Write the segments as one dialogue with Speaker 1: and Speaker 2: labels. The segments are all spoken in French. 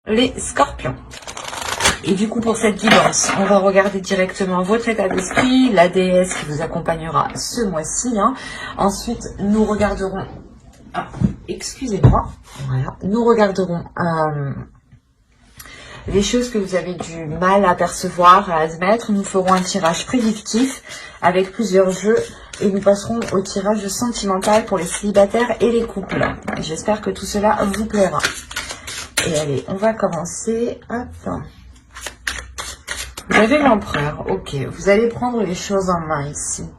Speaker 1: les scorpions. Et du coup, pour cette guidance, on va regarder directement votre état d'esprit, la déesse qui vous accompagnera ce mois-ci. Ensuite, nous regarderons... Ah, excusez-moi. Voilà. Nous regarderons les choses que vous avez du mal à percevoir, à admettre. Nous ferons un tirage prédictif avec plusieurs jeux. Et nous passerons au tirage sentimental pour les célibataires et les couples. J'espère que tout cela vous plaira. Et allez, on va commencer. Hop. Vous avez l'empereur, ok. Vous allez prendre les choses en main ici.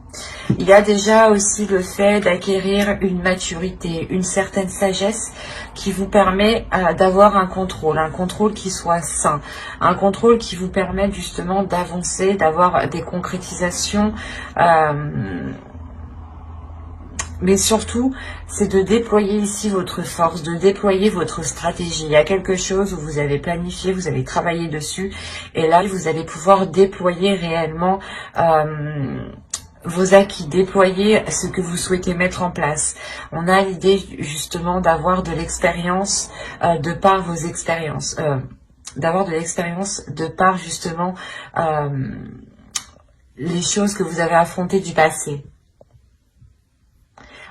Speaker 1: Il y a déjà aussi le fait d'acquérir une maturité, une certaine sagesse qui vous permet d'avoir un contrôle qui soit sain, un contrôle qui vous permet justement d'avancer, d'avoir des concrétisations, mais surtout, c'est de déployer ici votre force, de déployer votre stratégie. Il y a quelque chose où vous avez planifié, vous avez travaillé dessus, et là, vous allez pouvoir déployer réellement vos acquis, déployer ce que vous souhaitez mettre en place. On a l'idée justement d'avoir de l'expérience de par vos expériences, d'avoir de l'expérience de par justement les choses que vous avez affrontées du passé.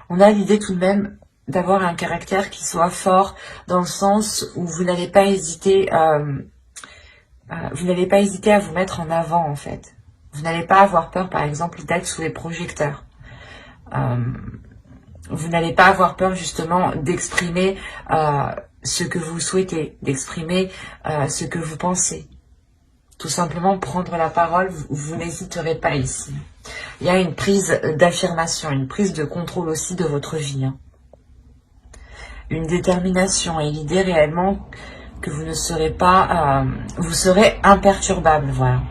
Speaker 1: On a l'idée tout de même d'avoir un caractère qui soit fort dans le sens où vous n'allez pas hésiter, à vous mettre en avant en fait. Vous n'allez pas avoir peur par exemple d'être sous les projecteurs. Vous n'allez pas avoir peur justement d'exprimer ce que vous souhaitez, d'exprimer ce que vous pensez. Tout simplement prendre la parole, vous n'hésiterez pas ici. Il y a une prise d'affirmation, une prise de contrôle aussi de votre vie. Une détermination et l'idée réellement que vous ne serez pas... vous serez imperturbable, voilà.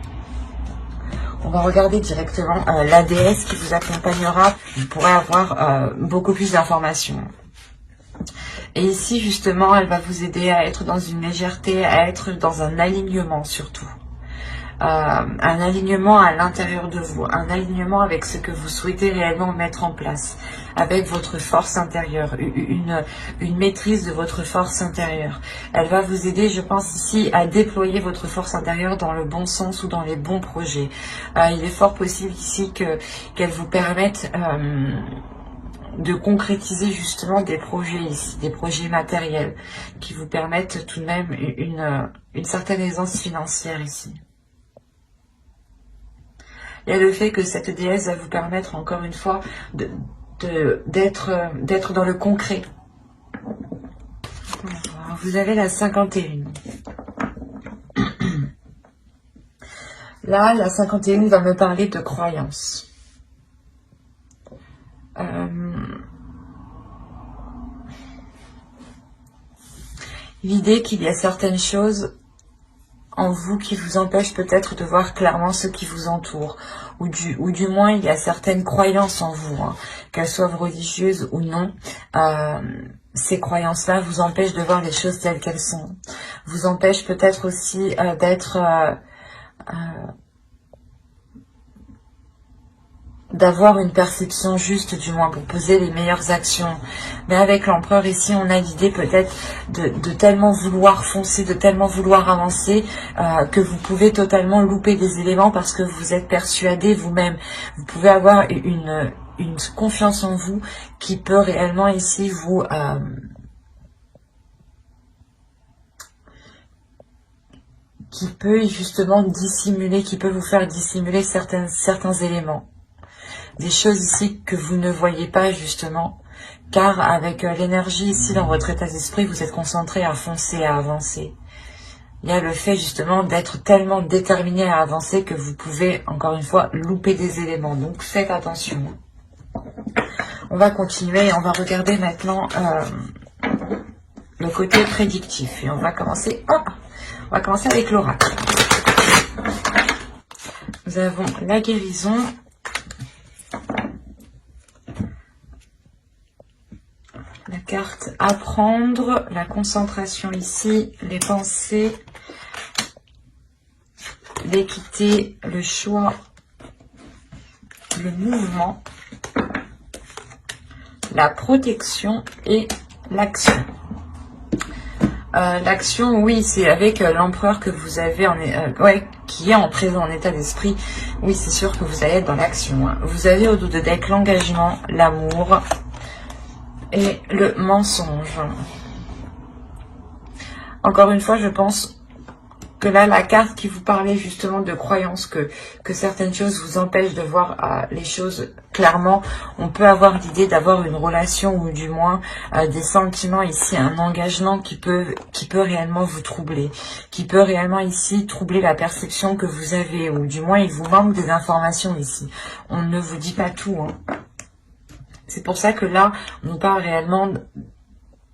Speaker 1: On va regarder directement la déesse qui vous accompagnera. Vous pourrez avoir beaucoup plus d'informations. Et ici, justement, elle va vous aider à être dans une légèreté, à être dans un alignement surtout. Un alignement à l'intérieur de vous, un alignement avec ce que vous souhaitez réellement mettre en place, avec votre force intérieure, une maîtrise de votre force intérieure. Elle va vous aider, je pense ici, à déployer votre force intérieure dans le bon sens ou dans les bons projets. Il est fort possible ici qu'elle vous permette de concrétiser justement des projets ici, des projets matériels, qui vous permettent tout de même une certaine aisance financière ici. Il y a le fait que cette déesse va vous permettre, encore une fois, d'être dans le concret. Vous avez la 51. Là, la 51 va me parler de croyance. L'idée qu'il y a certaines choses en vous qui vous empêche peut-être de voir clairement ce qui vous entoure, ou du moins il y a certaines croyances en vous, qu'elles soient religieuses ou non. Ces croyances-là vous empêchent de voir les choses telles qu'elles sont, vous empêchent peut-être aussi d'avoir une perception juste, du moins pour poser les meilleures actions. Mais avec l'empereur ici, on a l'idée peut-être de tellement vouloir foncer, de tellement vouloir avancer, que vous pouvez totalement louper des éléments parce que vous êtes persuadé vous-même. Vous pouvez avoir une confiance en vous qui peut réellement ici vous... qui peut justement dissimuler, qui peut vous faire dissimuler certains éléments. Des choses ici que vous ne voyez pas justement, car avec l'énergie ici dans votre état d'esprit, vous êtes concentré à foncer, à avancer. Il y a le fait justement d'être tellement déterminé à avancer que vous pouvez, encore une fois, louper des éléments. Donc faites attention. On va continuer et on va regarder maintenant le côté prédictif. Et on va commencer avec l'oracle. Nous avons la guérison. La carte apprendre, la concentration ici, les pensées, l'équité, le choix, le mouvement, la protection et l'action. L'action, oui, c'est avec l'empereur que vous avez, ouais, qui est en présent en état d'esprit. Oui, c'est sûr que vous allez être dans l'action. Hein. Vous avez au dos de deck l'engagement, l'amour et le mensonge. Encore une fois, je pense que là, la carte qui vous parlait justement de croyance, que certaines choses vous empêchent de voir les choses clairement, on peut avoir l'idée d'avoir une relation ou du moins des sentiments ici, un engagement qui peut réellement vous troubler, qui peut réellement ici troubler la perception que vous avez, ou du moins il vous manque des informations ici. On ne vous dit pas tout. Hein. C'est pour ça que là, on nous parle réellement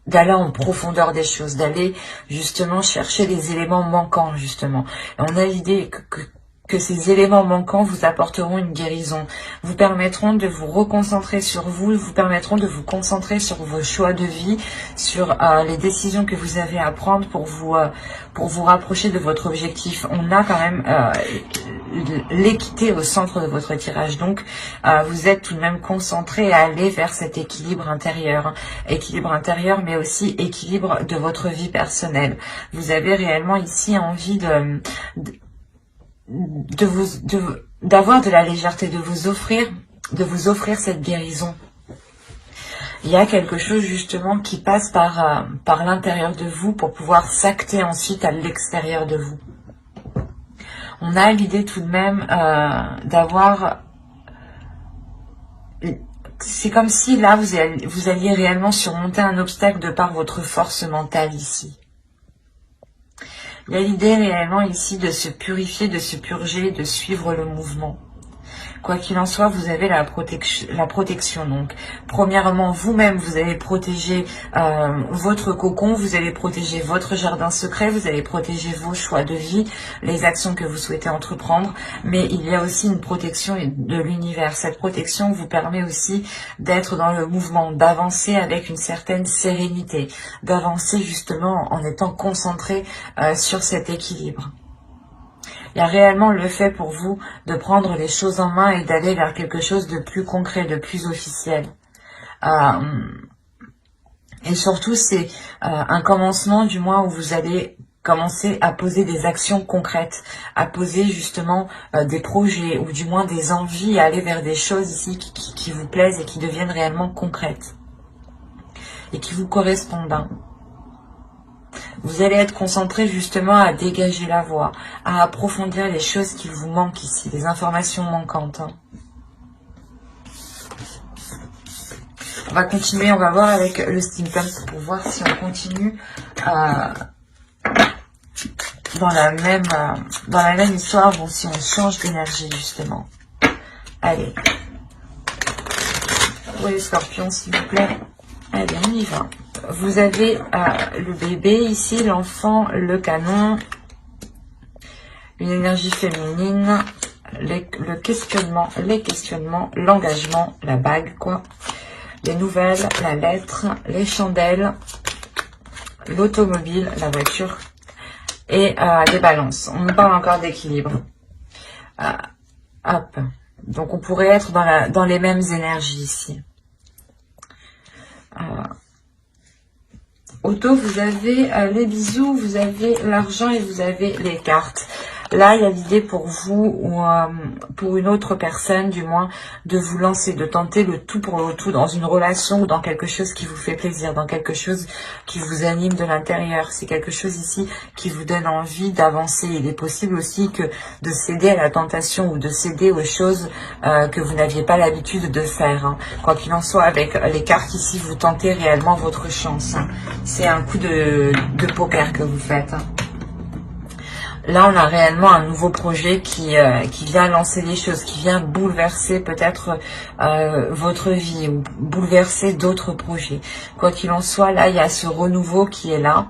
Speaker 1: d'aller en profondeur des choses, d'aller justement chercher les éléments manquants justement. Et on a l'idée que ces éléments manquants vous apporteront une guérison, vous permettront de vous reconcentrer sur vous, vous permettront de vous concentrer sur vos choix de vie, sur les décisions que vous avez à prendre pour vous rapprocher de votre objectif. On a quand même l'équité au centre de votre tirage, donc vous êtes tout de même concentré à aller vers cet équilibre intérieur, mais aussi équilibre de votre vie personnelle. Vous avez réellement ici envie d'avoir de la légèreté, de vous offrir cette guérison. Il y a quelque chose justement qui passe par l'intérieur de vous pour pouvoir s'acter ensuite à l'extérieur de vous. On a l'idée tout de même d'avoir... C'est comme si là, vous alliez réellement surmonter un obstacle de par votre force mentale ici. Il y a l'idée réellement ici de se purifier, de se purger, de suivre le mouvement. Quoi qu'il en soit, vous avez la protection. Donc, premièrement, vous-même, vous allez protéger votre cocon, vous allez protéger votre jardin secret, vous allez protéger vos choix de vie, les actions que vous souhaitez entreprendre. Mais il y a aussi une protection de l'univers. Cette protection vous permet aussi d'être dans le mouvement, d'avancer avec une certaine sérénité, d'avancer justement en étant concentré sur cet équilibre. Il y a réellement le fait pour vous de prendre les choses en main et d'aller vers quelque chose de plus concret, de plus officiel. Et surtout, c'est un commencement du moins où vous allez commencer à poser des actions concrètes, à poser justement des projets ou du moins des envies, à aller vers des choses ici qui vous plaisent et qui deviennent réellement concrètes et qui vous correspondent. Vous allez être concentré justement à dégager la voie, à approfondir les choses qui vous manquent ici, les informations manquantes. On va continuer, on va voir avec le steampunk pour voir si on continue dans la même histoire, ou si on change d'énergie justement. Allez. Oui, les scorpions, s'il vous plaît. Allez, on y va. Vous avez le bébé ici, l'enfant, le canon, une énergie féminine, le questionnement, les questionnements, l'engagement, la bague, quoi. Les nouvelles, la lettre, les chandelles, l'automobile, la voiture et les balances. On nous parle encore d'équilibre. Hop. Donc on pourrait être dans les mêmes énergies ici. Auto, vous avez les bisous, vous avez l'argent et vous avez les cartes. Là, il y a l'idée pour vous, ou pour une autre personne, du moins, de vous lancer, de tenter le tout pour le tout dans une relation ou dans quelque chose qui vous fait plaisir, dans quelque chose qui vous anime de l'intérieur. C'est quelque chose ici qui vous donne envie d'avancer. Il est possible aussi que de céder à la tentation ou de céder aux choses que vous n'aviez pas l'habitude de faire. Hein. Quoi qu'il en soit, avec les cartes ici, vous tentez réellement votre chance. Hein. C'est un coup de poker que vous faites. Hein. Là, on a réellement un nouveau projet qui vient lancer les choses, qui vient bouleverser peut-être votre vie ou bouleverser d'autres projets. Quoi qu'il en soit, là, il y a ce renouveau qui est là.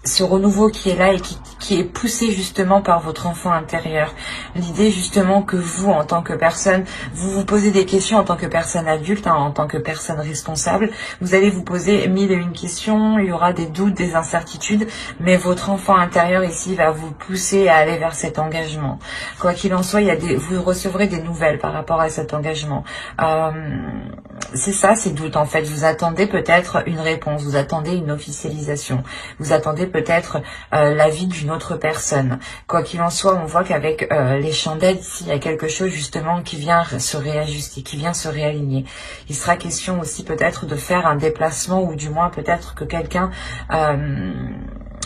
Speaker 1: ce renouveau qui est là et qui est poussé justement par votre enfant intérieur. L'idée justement que vous, en tant que personne, vous vous posez des questions en tant que personne adulte, hein, en tant que personne responsable. Vous allez vous poser 1001 questions, il y aura des doutes, des incertitudes, mais votre enfant intérieur ici va vous pousser à aller vers cet engagement. Quoi qu'il en soit, vous recevrez des nouvelles par rapport à cet engagement. C'est ça, ces doutes en fait. Vous attendez peut-être une réponse, vous attendez une officialisation, vous attendez peut-être l'avis d'une autre personne. Quoi qu'il en soit, on voit qu'avec les chandelles ici, il y a quelque chose justement qui vient se réajuster, qui vient se réaligner. Il sera question aussi peut-être de faire un déplacement ou du moins peut-être que quelqu'un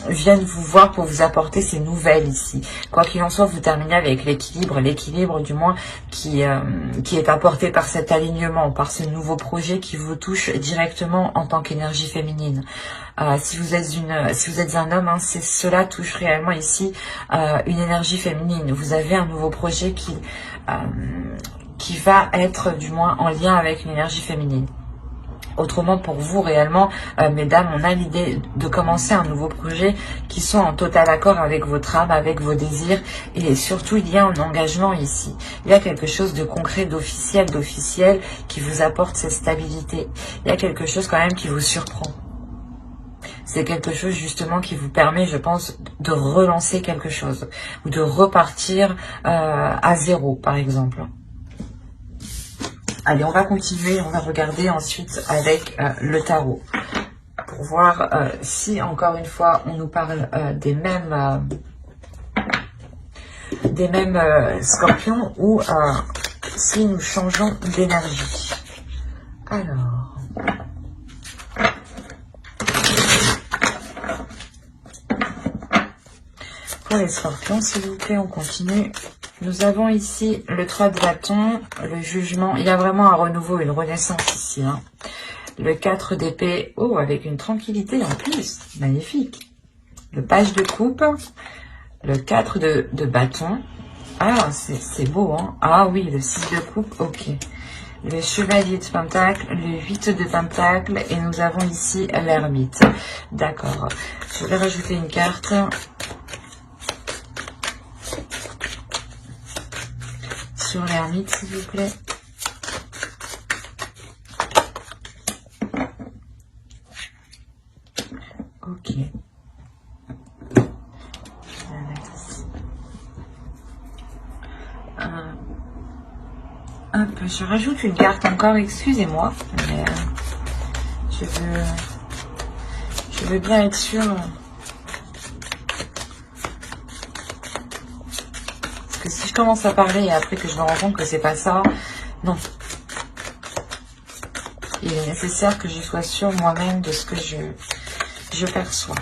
Speaker 1: viennent vous voir pour vous apporter ces nouvelles ici. Quoi qu'il en soit, vous terminez avec l'équilibre du moins qui est apporté par cet alignement, par ce nouveau projet qui vous touche directement en tant qu'énergie féminine. Si vous êtes un homme, hein, cela touche réellement ici une énergie féminine. Vous avez un nouveau projet qui va être du moins en lien avec une énergie féminine. Autrement, pour vous, réellement, mesdames, on a l'idée de commencer un nouveau projet qui soit en total accord avec votre âme, avec vos désirs. Et surtout, il y a un engagement ici. Il y a quelque chose de concret, d'officiel qui vous apporte cette stabilité. Il y a quelque chose quand même qui vous surprend. C'est quelque chose justement qui vous permet, je pense, de relancer quelque chose. Ou de repartir à zéro, par exemple. Allez, on va continuer, on va regarder ensuite avec le tarot pour voir si, encore une fois, on nous parle des mêmes scorpions ou si nous changeons d'énergie. Alors, pour les scorpions, s'il vous plaît, on continue. Nous avons ici le 3 de bâton, le jugement. Il y a vraiment un renouveau, une renaissance ici. Hein. Le 4 d'épée, oh, avec une tranquillité en plus. Magnifique. Le page de coupe, le 4 de bâton. Ah, c'est beau, hein. Ah oui, le 6 de coupe, ok. Le chevalier de pentacle, le 8 de pentacle, et nous avons ici l'ermite. D'accord. Je vais rajouter une carte. Sur l'ermite, s'il vous plaît. Ok. Hop, je rajoute une carte encore, excusez-moi, mais je veux bien être sûre. Si je commence à parler et après que je me rends compte que c'est pas ça, non. Il est nécessaire que je sois sûre moi-même de ce que je perçois.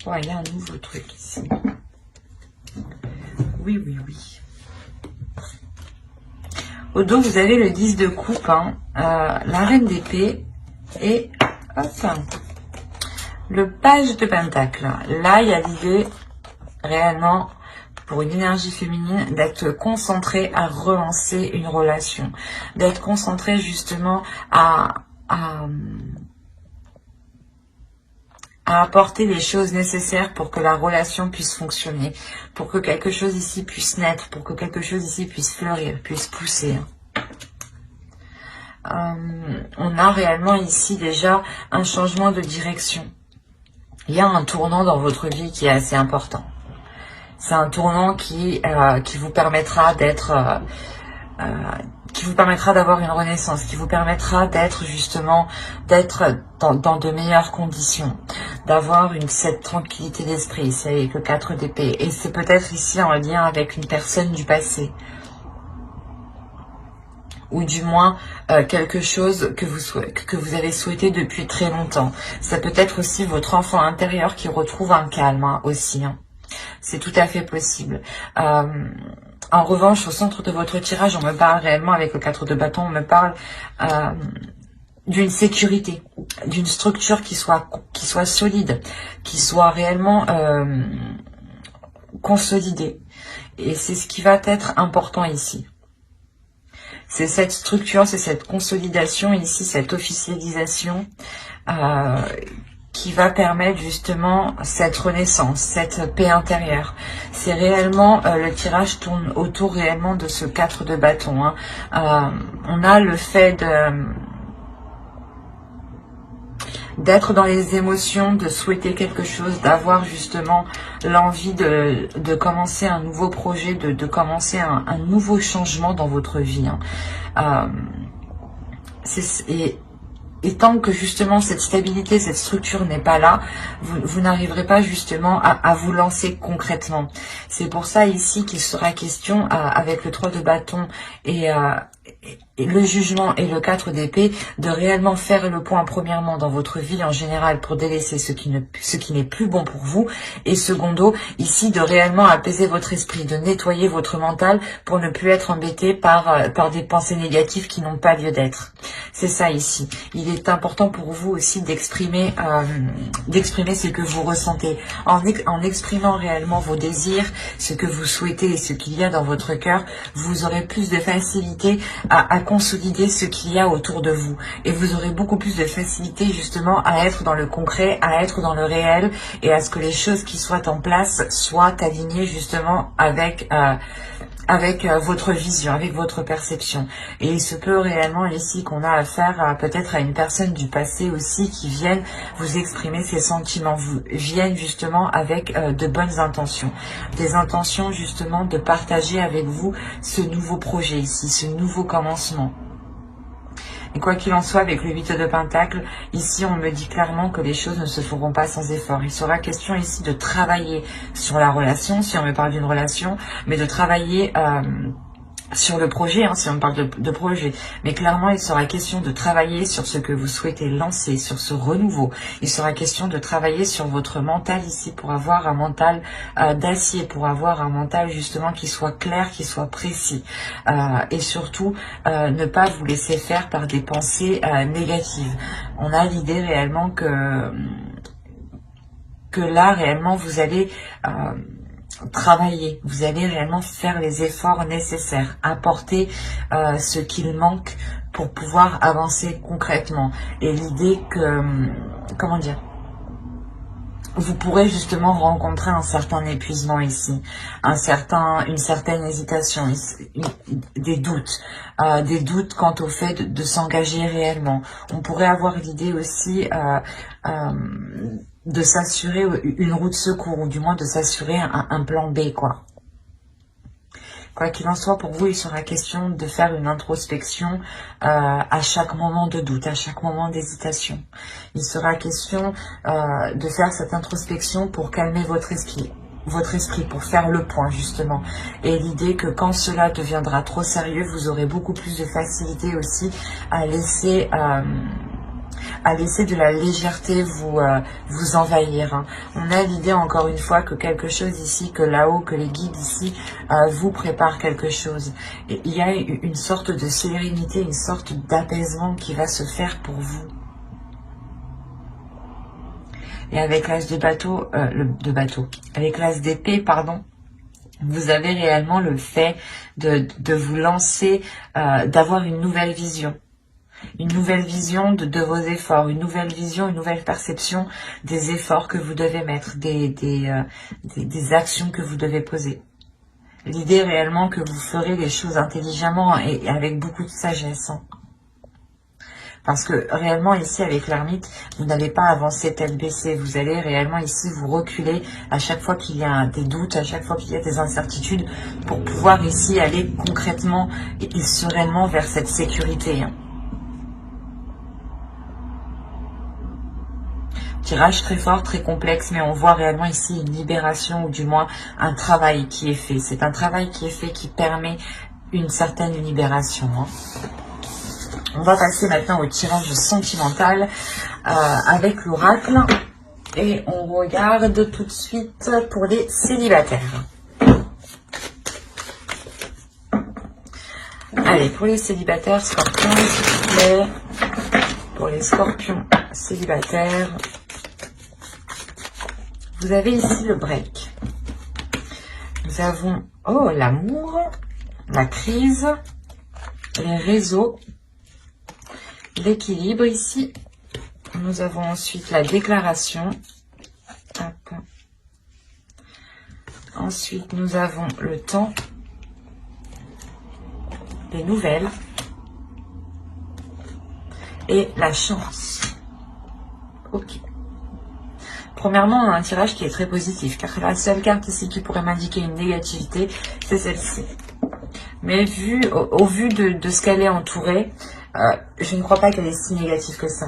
Speaker 1: Ouais, il y a un nouveau truc ici. Oui, oui, oui. Au dos, vous avez le 10 de coupe, hein, la reine d'épée et hop, le page de pentacle. Là, il y a l'idée réellement pour une énergie féminine d'être concentrée à relancer une relation, d'être concentrée justement à apporter les choses nécessaires pour que la relation puisse fonctionner, pour que quelque chose ici puisse naître, pour que quelque chose ici puisse fleurir, puisse pousser. On a réellement ici déjà un changement de direction. Il y a un tournant dans votre vie qui est assez important. C'est un tournant qui vous permettra d'être... qui vous permettra d'avoir une renaissance, qui vous permettra d'être justement, dans de meilleures conditions, d'avoir cette tranquillité d'esprit, c'est avec le 4 d'épée. Et c'est peut-être ici en lien avec une personne du passé. Ou du moins quelque chose que vous avez souhaité depuis très longtemps. Ça peut être aussi votre enfant intérieur qui retrouve un calme hein, aussi. Hein. C'est tout à fait possible. En revanche, au centre de votre tirage, on me parle réellement, avec le 4 de bâton, on me parle d'une sécurité, d'une structure qui soit solide, qui soit réellement consolidée. Et c'est ce qui va être important ici. C'est cette structure, c'est cette consolidation ici, cette officialisation qui va permettre justement cette renaissance, cette paix intérieure. C'est réellement, le tirage tourne autour réellement de ce 4 de bâton. Hein. On a le fait d'être dans les émotions, de souhaiter quelque chose, d'avoir justement l'envie de commencer un nouveau projet, de commencer un nouveau changement dans votre vie. Hein. Et tant que justement cette stabilité, cette structure n'est pas là, vous n'arriverez pas justement à vous lancer concrètement. C'est pour ça ici qu'il sera question, avec le 3 de bâton et le jugement et le 4 d'épée, de réellement faire le point premièrement dans votre vie en général pour délaisser ce qui n'est plus bon pour vous, et secondo, ici de réellement apaiser votre esprit, de nettoyer votre mental pour ne plus être embêté par des pensées négatives qui n'ont pas lieu d'être. C'est ça ici. Il est important pour vous aussi d'exprimer ce que vous ressentez. En exprimant réellement vos désirs, ce que vous souhaitez et ce qu'il y a dans votre cœur, vous aurez plus de facilité à consolider ce qu'il y a autour de vous. Et vous aurez beaucoup plus de facilité justement à être dans le concret, à être dans le réel et à ce que les choses qui soient en place soient alignées justement avec votre vision, avec votre perception. Et il se peut réellement ici qu'on a affaire peut-être à une personne du passé aussi qui vienne vous exprimer ses sentiments, viennent justement avec de bonnes intentions. Des intentions justement de partager avec vous ce nouveau projet ici, ce nouveau commencement. Et quoi qu'il en soit, avec le 8 de Pentacle, ici on me dit clairement que les choses ne se feront pas sans effort. Il sera question ici de travailler sur la relation, si on me parle d'une relation, mais de travailler sur le projet, hein, si on parle de projet. Mais clairement, il sera question de travailler sur ce que vous souhaitez lancer, sur ce renouveau. Il sera question de travailler sur votre mental ici pour avoir un mental d'acier, pour avoir un mental justement qui soit clair, qui soit précis. Et surtout, ne pas vous laisser faire par des pensées négatives. On a l'idée réellement que là, réellement, vous allez travailler, vous allez réellement faire les efforts nécessaires, apporter ce qu'il manque pour pouvoir avancer concrètement. Et l'idée que, comment dire, vous pourrez justement rencontrer un certain épuisement ici, une certaine hésitation, des doutes quant au fait de s'engager réellement. On pourrait avoir l'idée aussi de s'assurer une roue de secours, ou du moins de s'assurer un plan B, quoi. Quoi qu'il en soit, pour vous, il sera question de faire une introspection à chaque moment de doute, à chaque moment d'hésitation. Il sera question de faire cette introspection pour calmer votre esprit, pour faire le point justement. Et l'idée que quand cela deviendra trop sérieux, vous aurez beaucoup plus de facilité aussi à laisser de la légèreté vous envahir. Hein. On a l'idée encore une fois que quelque chose ici, que là-haut, que les guides ici vous préparent quelque chose. Et il y a une sorte de sérénité, une sorte d'apaisement qui va se faire pour vous. Et avec l'as de bateau, avec l'as d'épée, pardon, vous avez réellement le fait de vous lancer, d'avoir une nouvelle vision. Une nouvelle vision de vos efforts, une nouvelle vision, une nouvelle perception des efforts que vous devez mettre, des actions que vous devez poser. L'idée réellement que vous ferez les choses intelligemment et avec beaucoup de sagesse. Hein. Parce que réellement ici avec l'ermite, vous n'allez pas avancer tête baissée, vous allez réellement ici vous reculer à chaque fois qu'il y a des doutes, à chaque fois qu'il y a des incertitudes, pour pouvoir ici aller concrètement et sereinement vers cette sécurité. Hein. Tirage très fort, très complexe, mais on voit réellement ici une libération, ou du moins un travail qui est fait. C'est un travail qui est fait qui permet une certaine libération. Hein. On va passer maintenant au tirage sentimental avec l'oracle. Et on regarde tout de suite pour les célibataires. Allez, pour les célibataires, scorpions, s'il vous plaît. Pour les scorpions célibataires, vous avez ici le break. Nous avons, l'amour, la crise, les réseaux, l'équilibre ici. Nous avons ensuite la déclaration. Hop. Ensuite, nous avons le temps, les nouvelles et la chance. Ok. Premièrement, on a un tirage qui est très positif, car la seule carte ici qui pourrait m'indiquer une négativité, c'est celle-ci. Mais au vu de ce qu'elle est entourée, je ne crois pas qu'elle est si négative que ça.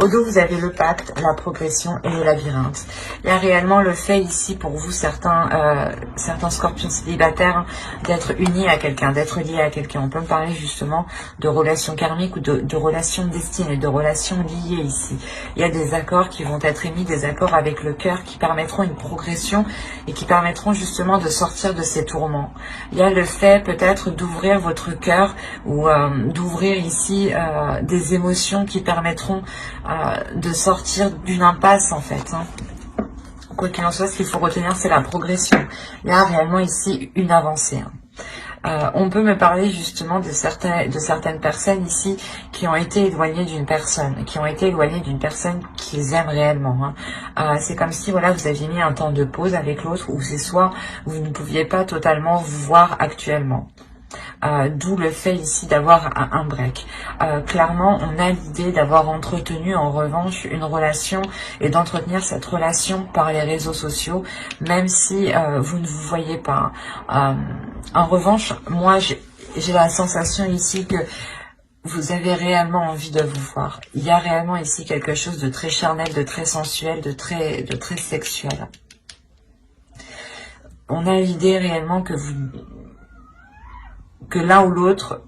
Speaker 1: Au dos, vous avez le pacte, la progression et le labyrinthe. Il y a réellement le fait ici pour vous, certains scorpions célibataires, d'être unis à quelqu'un, d'être liés à quelqu'un. On peut me parler justement de relations karmiques ou de relations destinées, de relations liées ici. Il y a des accords qui vont être émis, des accords avec le cœur qui permettront une progression et qui permettront justement de sortir de ces tourments. Il y a le fait peut-être d'ouvrir votre cœur ou d'ouvrir ici des émotions qui permettront de sortir d'une impasse en fait. Quoi qu'il en soit, ce qu'il faut retenir, c'est la progression. Il y a réellement ici une avancée. On peut me parler justement de certaines personnes ici qui ont été éloignées d'une personne, qu'ils aiment réellement. C'est comme si voilà, vous aviez mis un temps de pause avec l'autre, ou c'est soit vous ne pouviez pas totalement vous voir actuellement. D'où le fait ici d'avoir un break. Clairement, on a l'idée d'avoir entretenu en revanche une relation et d'entretenir cette relation par les réseaux sociaux, même si vous ne vous voyez pas. En revanche, moi j'ai la sensation ici que vous avez réellement envie de vous voir. Il y a réellement ici quelque chose de très charnel, de très sensuel, de très sexuel. On a l'idée réellement que l'un ou l'autre,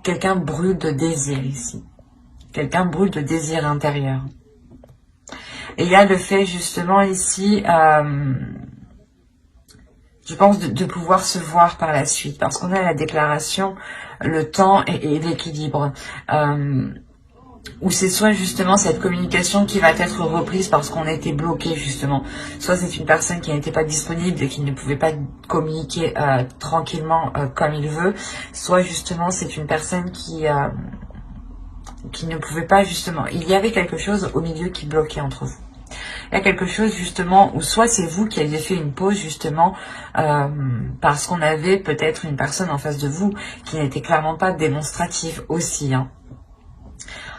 Speaker 1: quelqu'un brûle de désir ici. Quelqu'un brûle de désir intérieur. Et il y a le fait justement ici, je pense, de pouvoir se voir par la suite. Parce qu'on a la déclaration, le temps et l'équilibre. Ou c'est soit justement cette communication qui va être reprise parce qu'on a été bloqué justement. Soit c'est une personne qui n'était pas disponible et qui ne pouvait pas communiquer tranquillement comme il veut. Soit justement c'est une personne qui ne pouvait pas justement. Il y avait quelque chose au milieu qui bloquait entre vous. Il y a quelque chose justement où soit c'est vous qui aviez fait une pause justement parce qu'on avait peut-être une personne en face de vous qui n'était clairement pas démonstrative aussi.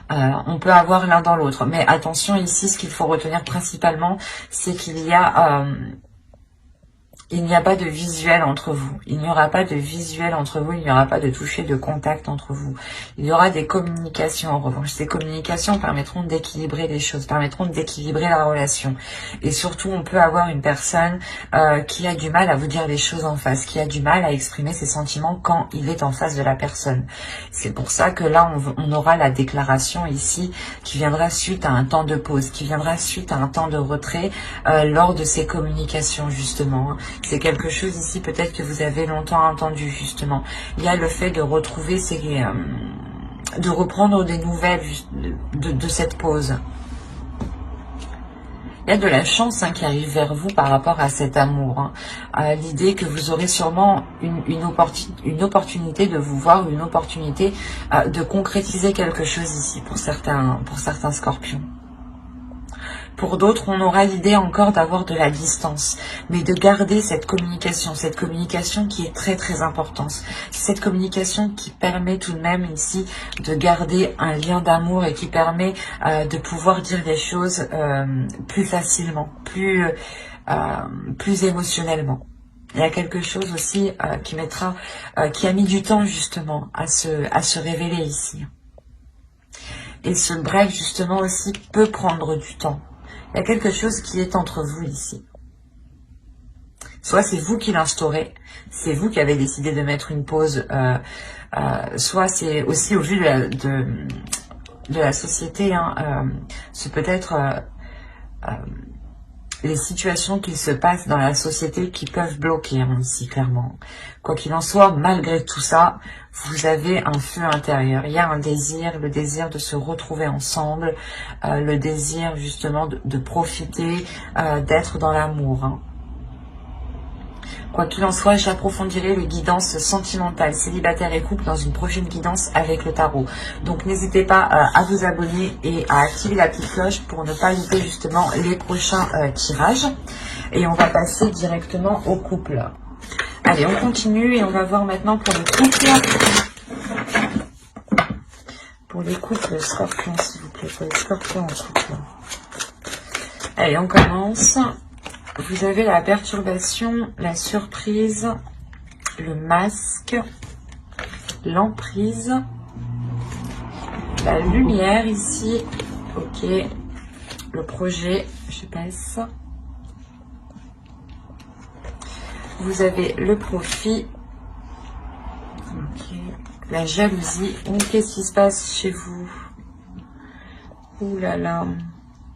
Speaker 1: On peut avoir l'un dans l'autre. Mais attention ici, ce qu'il faut retenir principalement, c'est qu'il y a... il n'y a pas de visuel entre vous. Il n'y aura pas de visuel entre vous. Il n'y aura pas de toucher, de contact entre vous. Il y aura des communications en revanche. Ces communications permettront d'équilibrer les choses, permettront d'équilibrer la relation. Et surtout, on peut avoir une personne qui a du mal à vous dire les choses en face, qui a du mal à exprimer ses sentiments quand il est en face de la personne. C'est pour ça que là, on aura la déclaration ici qui viendra suite à un temps de pause, qui viendra suite à un temps de retrait lors de ces communications justement. C'est quelque chose ici peut-être que vous avez longtemps entendu justement. Il y a le fait de retrouver de reprendre des nouvelles de cette pause. Il y a de la chance qui arrive vers vous par rapport à cet amour. L'idée que vous aurez sûrement une opportunité de vous voir, une opportunité de concrétiser quelque chose ici pour certains scorpions. Pour d'autres, on aura l'idée encore d'avoir de la distance, mais de garder cette communication qui est très très importante. Cette communication qui permet tout de même ici de garder un lien d'amour et qui permet de pouvoir dire les choses plus facilement, plus émotionnellement. Il y a quelque chose aussi qui a mis du temps justement à se révéler ici. Et ce break justement aussi peut prendre du temps. Il y a quelque chose qui est entre vous ici. Soit c'est vous qui l'instaurez, c'est vous qui avez décidé de mettre une pause, soit c'est aussi au vu de la société, c'est peut-être les situations qui se passent dans la société qui peuvent bloquer ici clairement. Quoi qu'il en soit, malgré tout ça, vous avez un feu intérieur. Il y a un désir, le désir de se retrouver ensemble, le désir justement de profiter, d'être dans l'amour. Quoi qu'il en soit, j'approfondirai les guidances sentimentales, célibataires et couples dans une prochaine guidance avec le tarot. Donc n'hésitez pas à vous abonner et à activer la petite cloche pour ne pas louper justement les prochains tirages. Et on va passer directement au couple. Allez, on continue et on va voir maintenant pour les couples. Pour les couples scorpions, s'il vous plaît. Pour les scorpions en couple. Allez, on commence. Vous avez la perturbation, la surprise, le masque, l'emprise, la lumière ici. Ok. Le projet, je passe. Vous avez le profit. Ok. La jalousie. Qu'est-ce qui se passe chez vous? Ouh là là.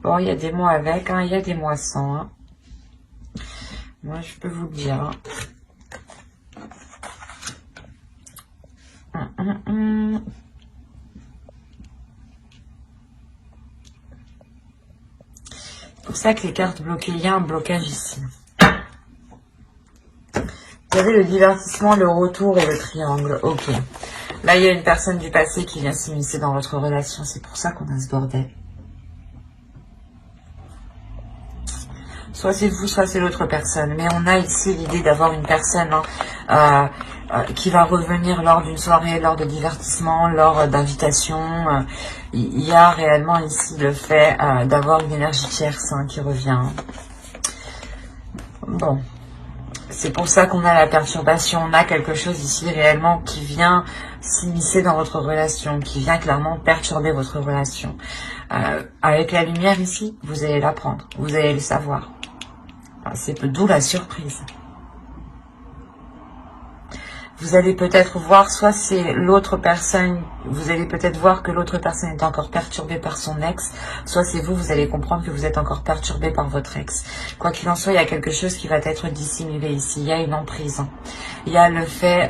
Speaker 1: Bon, il y a des mois avec, hein, il y a des mois sans. Hein. Moi, je peux vous le dire. C'est pour ça que les cartes bloquées, il y a un blocage ici. Vous avez le divertissement, le retour et le triangle. Ok. Là, il y a une personne du passé qui vient s'immiscer dans votre relation. C'est pour ça qu'on a ce bordel. Soit c'est vous, soit c'est l'autre personne. Mais on a ici l'idée d'avoir une personne qui va revenir lors d'une soirée, lors de divertissement, lors d'invitation. Il y a réellement ici le fait d'avoir une énergie tierce qui revient. Bon. C'est pour ça qu'on a la perturbation. On a quelque chose ici réellement qui vient s'immiscer dans votre relation, qui vient clairement perturber votre relation. Avec la lumière ici, vous allez l'apprendre, vous allez le savoir. C'est d'où la surprise. Vous allez peut-être voir, soit c'est l'autre personne, vous allez peut-être voir que l'autre personne est encore perturbée par son ex, soit c'est vous, vous allez comprendre que vous êtes encore perturbé par votre ex. Quoi qu'il en soit, il y a quelque chose qui va être dissimulé ici, il y a une emprise. Il y a le fait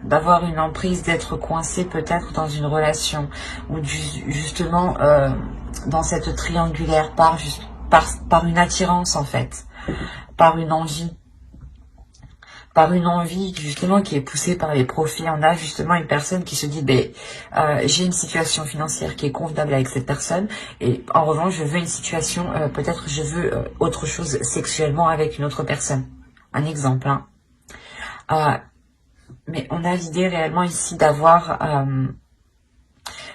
Speaker 1: d'avoir une emprise, d'être coincé peut-être dans une relation, ou justement dans cette triangulaire, par une attirance en fait, par une envie. Par une envie justement qui est poussée par les profits. On a justement une personne qui se dit j'ai une situation financière qui est convenable avec cette personne et en revanche je veux une situation, peut-être je veux autre chose sexuellement avec une autre personne. Un exemple. Mais on a l'idée réellement ici d'avoir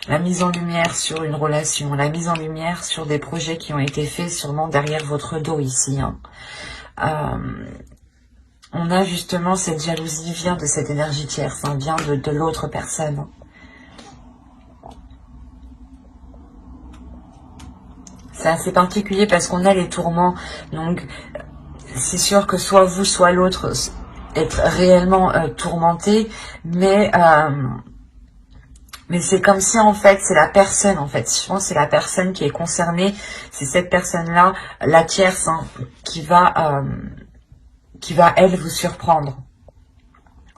Speaker 1: la mise en lumière sur une relation, la mise en lumière sur des projets qui ont été faits sûrement derrière votre dos ici. On a justement cette jalousie vient de cette énergie tierce, vient de l'autre personne. C'est assez particulier parce qu'on a les tourments. Donc, c'est sûr que soit vous, soit l'autre être réellement tourmenté, mais c'est comme si en fait c'est la personne en fait. Je pense que c'est la personne qui est concernée. C'est cette personne-là, la tierce, qui va elle vous surprendre.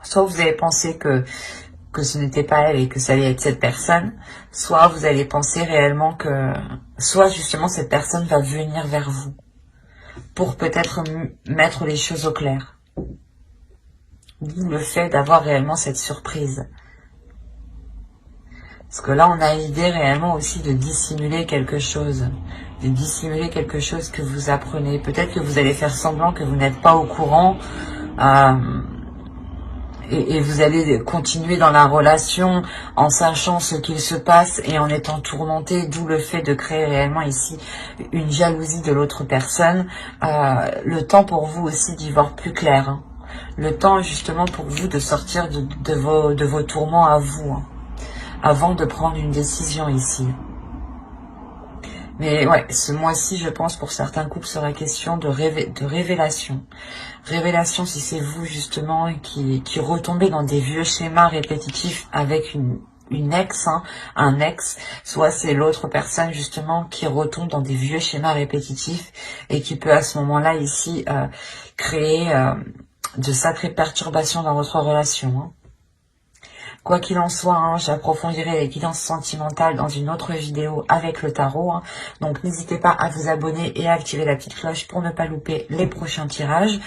Speaker 1: Soit vous allez penser que ce n'était pas elle et que ça allait être cette personne, soit vous allez penser réellement que, soit justement cette personne va venir vers vous pour peut-être mettre les choses au clair. D'où le fait d'avoir réellement cette surprise. Parce que là, on a l'idée réellement aussi de dissimuler quelque chose. De dissimuler quelque chose que vous apprenez. Peut-être que vous allez faire semblant que vous n'êtes pas au courant. Et vous allez continuer dans la relation en sachant ce qu'il se passe et en étant tourmenté. D'où le fait de créer réellement ici une jalousie de l'autre personne. Le temps pour vous aussi d'y voir plus clair. Le temps justement pour vous de sortir de vos tourments à vous. Avant de prendre une décision ici. Mais ouais, ce mois-ci, je pense, pour certains couples, sera question de révélation. Révélation si c'est vous, justement, qui retombez dans des vieux schémas répétitifs avec une ex, un ex, soit c'est l'autre personne, justement, qui retombe dans des vieux schémas répétitifs et qui peut, à ce moment-là, ici, créer de sacrées perturbations dans votre relation. Quoi qu'il en soit, hein, j'approfondirai les guidances sentimentales dans une autre vidéo avec le tarot. Hein. Donc n'hésitez pas à vous abonner et à activer la petite cloche pour ne pas louper les prochains tirages.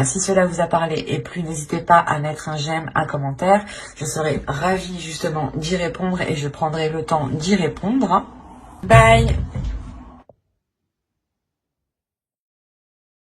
Speaker 1: Si cela vous a parlé et plu, n'hésitez pas à mettre un j'aime, un commentaire. Je serai ravie justement d'y répondre et je prendrai le temps d'y répondre. Bye!